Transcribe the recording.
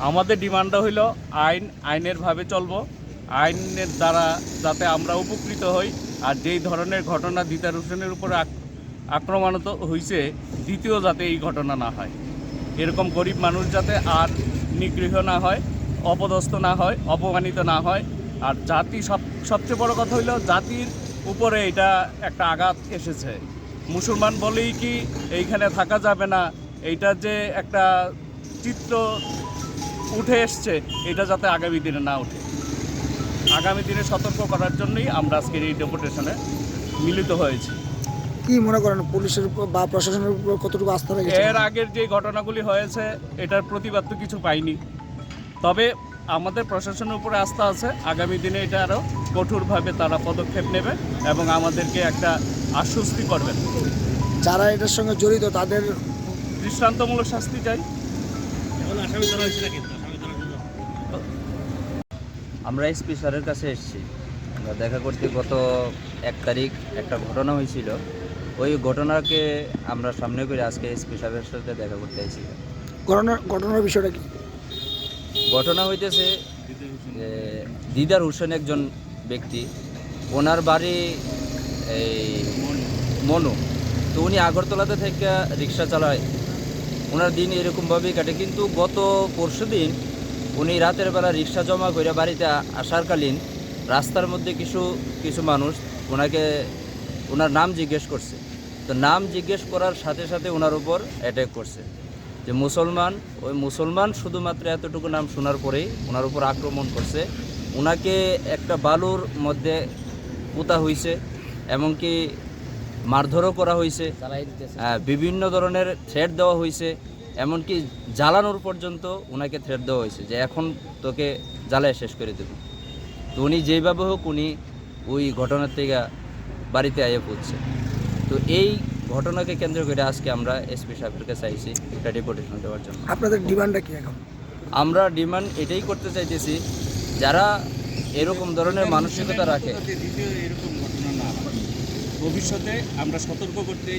আমাদের ডিমান্ডটা হইল আইনের ভাবে চলবো, আইনের দ্বারা যাতে আমরা উপকৃত হই। আর যেই ধরনের ঘটনা দিদার হোসেনের উপর আক্রমণত হয়েছে, দ্বিতীয় যাতে এই ঘটনা না হয়, এরকম গরিব মানুষ যাতে আর নিগৃহ না হয়, অপদস্থ না হয়, অপমানিত না হয়। আর জাতি সবচেয়ে বড় কথা হইল জাতির উপরে এটা একটা আঘাত এসেছে। মুসলমান বলেই কি এইখানে থাকা যাবে না, এইটা যে একটা চিত্র উঠে এসছে, এটা যাতে আগামী দিনে না ওঠে, আগামী দিনে সতর্ক করার জন্যই আমরা আজকের এই ডেপুটেশনে মিলিত হয়েছি। কি মনে করেন পুলিশের উপর বা প্রশাসনের উপর কতটুকু আস্থা রেখেছে? এর আগের যে ঘটনাগুলি হয়েছে এটার প্রতিবাদ তো কিছু পাইনি, তবে আমাদের প্রশাসনের উপরে আস্থা আছে। আগামী দিনে এটা আরও কঠোরভাবে তারা পদক্ষেপ নেবে এবং আমাদেরকে একটা আশ্বস্তি করবেন। যারা এটার সঙ্গে জড়িত তাদের দৃষ্টান্তমূলক শাস্তি চাই। আমরা এসপি স্যারের কাছে এসেছি, আমরা দেখা করতে গত 1 তারিখ একটা ঘটনা হয়েছিল। ওই ঘটনাকে আমরা সামনে করে আজকে এসপি সাহেবের সাথে দেখা করতে এসেছি। ঘটনার বিষয়টা কি? ঘটনা হইতেছে যে দিদার হোসেন একজন ব্যক্তি, ওনার বাড়ি এই মনু, তো উনি আগরতলাতে থেকে রিক্সা চালায়, ওনার দিন এরকমভাবেই কাটে। কিন্তু গত পরশু দিন উনি রাতের বেলা রিক্সা জমা করে বাড়িতে আসারকালীন রাস্তার মধ্যে কিছু মানুষ ওনার নাম জিজ্ঞেস করছে। তো নাম জিজ্ঞেস করার সাথে সাথে ওনার উপর অ্যাটাক করছে যে মুসলমান। ওই মুসলমান শুধুমাত্র এতটুকু নাম শোনার পরেই ওনার উপর আক্রমণ করছে। ওনাকে একটা বালুর মধ্যে পোতা হয়েছে, এমনকি মারধরও করা হয়েছে, বিভিন্ন ধরনের থ্রেট দেওয়া হয়েছে, এমনকি জ্বালানোর পর্যন্ত ওনাকে থ্রেট দেওয়া হয়েছে যে এখন তোকে জ্বালায় শেষ করে দেব। তো উনি যেইভাবে হোক উনি ওই ঘটনার থেকে বাড়িতে আইয়ে পড়ছে। তো এই ঘটনাকে কেন্দ্র করে আজকে আমরা এসপি সাহেবের কাছে আইছি একটা ডেপুটেশন দেওয়ার জন্য। আপনাদের ডিমান্ডটা কি এখন? আমরা ডিমান্ড এটাই করতে চাইতেছি, যারা এরকম ধরনের মানসিকতা রাখে এরকম ঘটনা না হয়, ভবিষ্যতে আমরা সতর্ক করতে